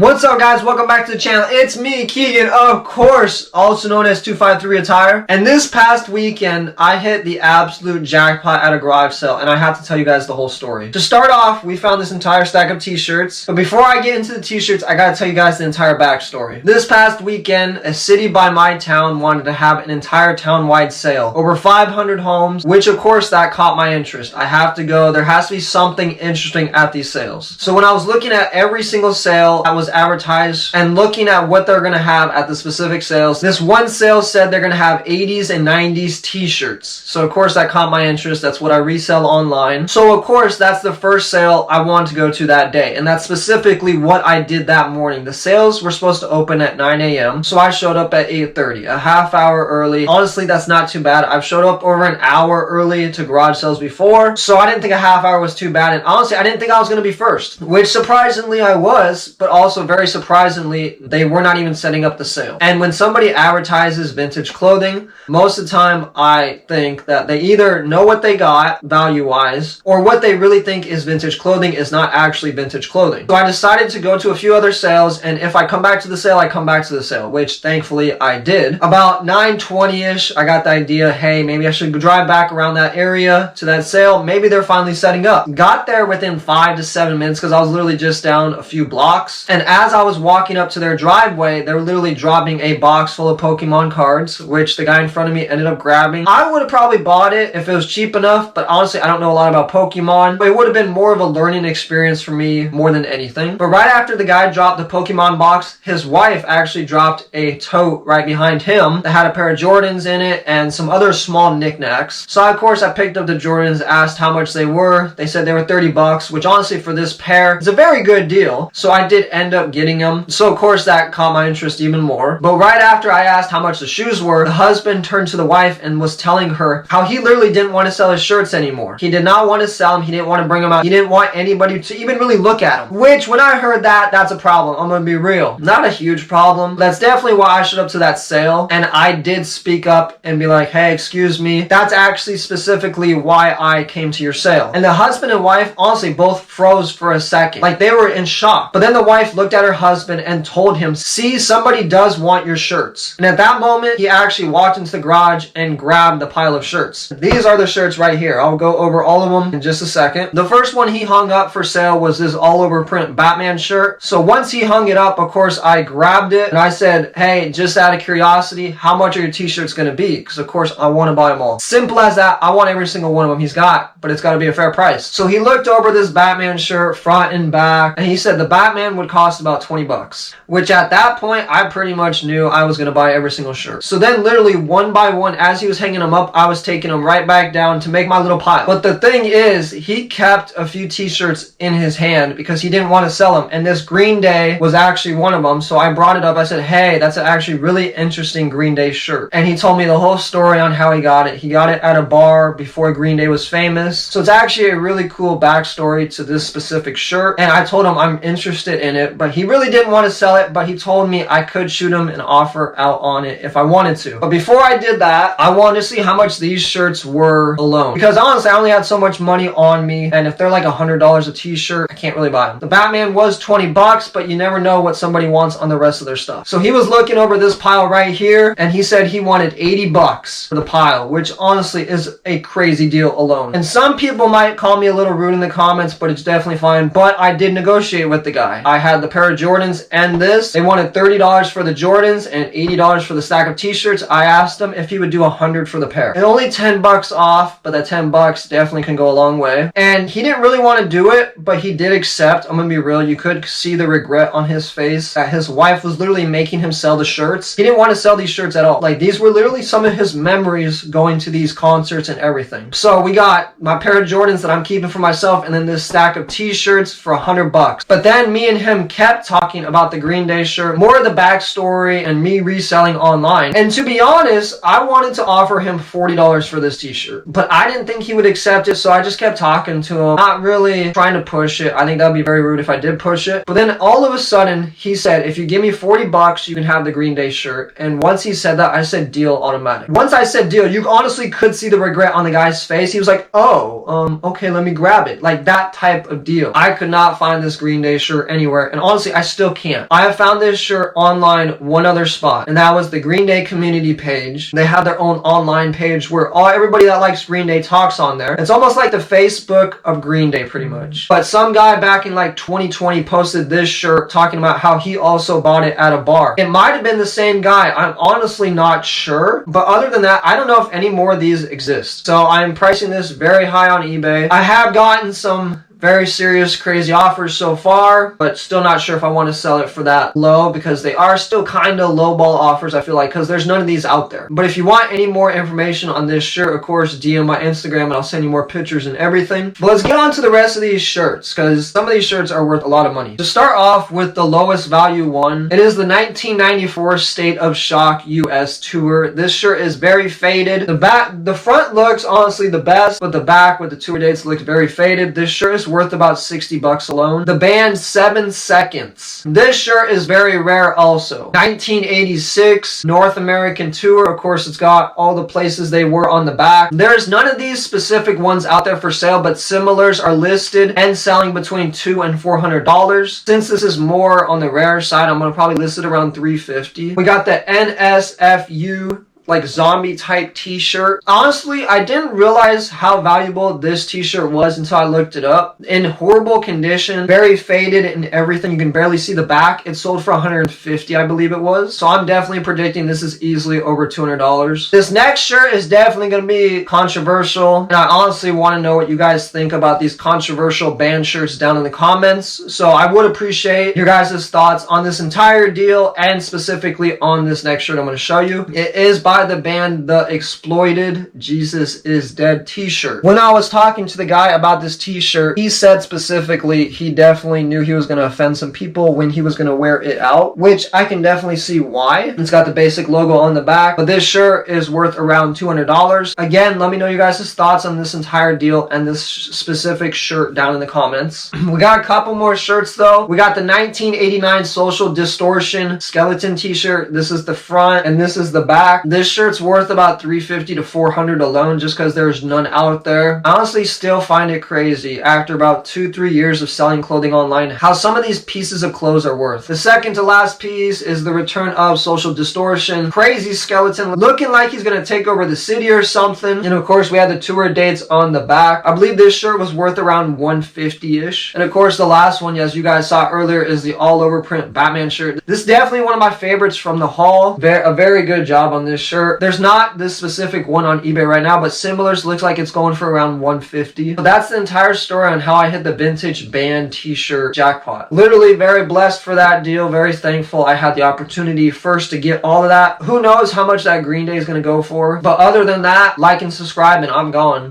What's up, guys? Welcome back to the channel. It's me, Kegan, of course, also known as 253 Attire. And this past weekend, I hit the absolute jackpot at a garage sale, and I have to tell you guys the whole story. To start off, we found this entire stack of t-shirts. But before I get into the t-shirts, I gotta tell you guys the entire backstory. This past weekend, a city by my town wanted to have an entire town-wide sale. Over 500 homes, which of course that caught my interest. I have to go. There has to be something interesting at these sales. So when I was looking at every single sale that was advertised and looking at what they're going to have at the specific sales, this one sale said they're going to have 80s and 90s t-shirts. So of course that caught my interest. That's what I resell online. So of course that's the first sale I wanted to go to that day, and that's specifically what I did that morning. The sales were supposed to open at 9 a.m. so I showed up at 8:30, a half hour early. Honestly, that's not too bad. I've showed up over an hour early to garage sales before, so I didn't think a half hour was too bad. And honestly, I didn't think I was going to be first, which surprisingly I was, but also very surprisingly, they were not even setting up the sale. And when somebody advertises vintage clothing, most of the time I think that they either know what they got value-wise, or what they really think is vintage clothing is not actually vintage clothing. So I decided to go to a few other sales, and if I come back to the sale, I come back to the sale, which thankfully I did. About 9:20ish, I got the idea, hey, maybe I should drive back around that area to that sale. Maybe they're finally setting up. Got there within 5 to 7 minutes because I was literally just down a few blocks, and as I was walking up to their driveway, they were literally dropping a box full of Pokemon cards, which the guy in front of me ended up grabbing. I would have probably bought it if it was cheap enough, but honestly, I don't know a lot about Pokemon, but it would have been more of a learning experience for me more than anything. But right after the guy dropped the Pokemon box, his wife actually dropped a tote right behind him that had a pair of Jordans in it and some other small knickknacks. So of course I picked up the Jordans, asked how much they were. They said they were 30 bucks, which honestly for this pair is a very good deal. So I did end up getting them. So of course that caught my interest even more. But right after I asked how much the shoes were, the husband turned to the wife and was telling her how he literally didn't want to sell his shirts anymore. He did not want to sell them. He didn't want to bring them out. He didn't want anybody to even really look at them. Which, when I heard that, that's a problem. I'm gonna be real. Not a huge problem. That's definitely why I showed up to that sale. And I did speak up and be like, hey, excuse me. That's actually specifically why I came to your sale. And the husband and wife honestly both froze for a second. Like they were in shock. But then the wife looked at her husband and told him, see, somebody does want your shirts. And at that moment, he actually walked into the garage and grabbed the pile of shirts. These are the shirts right here. I'll go over all of them in just a second. The first one he hung up for sale was this all over print Batman shirt. So once he hung it up, of course, I grabbed it and I said, hey, just out of curiosity, how much are your t-shirts going to be? Because of course, I want to buy them all. Simple as that. I want every single one of them he's got, but it's got to be a fair price. So he looked over this Batman shirt front and back, and he said the Batman would cost about 20 bucks, which at that point, I pretty much knew I was going to buy every single shirt. So then literally one by one, as he was hanging them up, I was taking them right back down to make my little pile. But the thing is, he kept a few t-shirts in his hand because he didn't want to sell them. And this Green Day was actually one of them. So I brought it up. I said, hey, that's an actually really interesting Green Day shirt. And he told me the whole story on how he got it. He got it at a bar before Green Day was famous. So it's actually a really cool backstory to this specific shirt. And I told him I'm interested in it, but he really didn't want to sell it, but he told me I could shoot him an offer out on it if I wanted to. But before I did that, I wanted to see how much these shirts were alone. Because honestly, I only had so much money on me, and if they're like $100 a t-shirt, I can't really buy them. The Batman was 20 bucks, but you never know what somebody wants on the rest of their stuff. So he was looking over this pile right here, and he said he wanted 80 bucks for the pile, which honestly is a crazy deal alone. And some people might call me a little rude in the comments, but it's definitely fine. But I did negotiate with the guy. I had the pair of Jordans and this. They wanted $30 for the Jordans and $80 for the stack of t-shirts. I asked him if he would do $100 for the pair. And only 10 bucks off, but that 10 bucks definitely can go a long way. And he didn't really want to do it, but he did accept. I'm gonna be real. You could see the regret on his face that his wife was literally making him sell the shirts. He didn't want to sell these shirts at all. Like, these were literally some of his memories going to these concerts and everything. So we got my pair of Jordans that I'm keeping for myself, and then this stack of t-shirts for $100 bucks. But then me and him kept talking about the Green Day shirt, more of the backstory, and me reselling online. And to be honest, I wanted to offer him $40 for this t-shirt, but I didn't think he would accept it, so I just kept talking to him, not really trying to push it. I think that would be very rude if I did push it. But then all of a sudden, he said, if you give me 40 bucks, you can have the Green Day shirt. And once he said that, I said deal automatic. Once I said deal, you honestly could see the regret on the guy's face. He was like, oh, okay, let me grab it. Like that type of deal. I could not find this Green Day shirt anywhere. And honestly, I still can't. I have found this shirt online one other spot, and that was the Green Day community page. They have their own online page where everybody that likes Green Day talks on there. It's almost like the Facebook of Green Day pretty much. But some guy back in like 2020 posted this shirt talking about how he also bought it at a bar. It might have been the same guy. I'm honestly not sure. But other than that, I don't know if any more of these exist. So I'm pricing this very high on eBay. I have gotten some very serious, crazy offers so far, but still not sure if I want to sell it for that low because they are still kind of lowball offers, I feel like, because there's none of these out there. But if you want any more information on this shirt, of course, DM my Instagram and I'll send you more pictures and everything. But let's get on to the rest of these shirts because some of these shirts are worth a lot of money. To start off with the lowest value one, it is the 1994 State of Shock US Tour. This shirt is very faded. The front looks honestly the best, but the back with the tour dates looks very faded. This shirt is worth about $60 alone. The band 7 Seconds. This shirt is very rare also. 1986 North American Tour. Of course, it's got all the places they were on the back. There's none of these specific ones out there for sale, but similars are listed and selling between $200 and $400. Since this is more on the rare side, I'm going to probably list it around $350. We got the NSFU like zombie type t-shirt. Honestly, I didn't realize how valuable this t-shirt was until I looked it up. In horrible condition, very faded and everything. You can barely see the back. It sold for $150, I believe it was. So I'm definitely predicting this is easily over $200. This next shirt is definitely going to be controversial. And I honestly want to know what you guys think about these controversial band shirts down in the comments. So I would appreciate your guys' thoughts on this entire deal and specifically on this next shirt I'm going to show you. It is by the band The Exploited, Jesus is Dead t-shirt. When I was talking to the guy about this t-shirt, he said specifically he definitely knew he was going to offend some people when he was going to wear it out, which I can definitely see why. It's got the basic logo on the back, but this shirt is worth around $200. Again, let me know you guys' thoughts on this entire deal and this specific shirt down in the comments. We got a couple more shirts though. We got the 1989 Social Distortion skeleton t-shirt. This is the front and this is the back. This shirt's worth about $350 to $400 alone just because there's none out there. I honestly still find it crazy after about 2-3 years of selling clothing online how some of these pieces of clothes are worth. The second to last piece is the return of Social Distortion. Crazy skeleton looking like he's gonna take over the city or something. And of course we had the tour dates on the back. I believe this shirt was worth around $150-ish. And of course the last one, as you guys saw earlier, is the all over print Batman shirt. This is definitely one of my favorites from the haul. A very good job on this shirt. There's not this specific one on eBay right now, but similars looks like it's going for around $150. So that's the entire story on how I hit the vintage band t-shirt jackpot. Literally very blessed for that deal. Very thankful I had the opportunity first to get all of that. Who knows how much that Green Day is going to go for. But other than that, like and subscribe and I'm gone.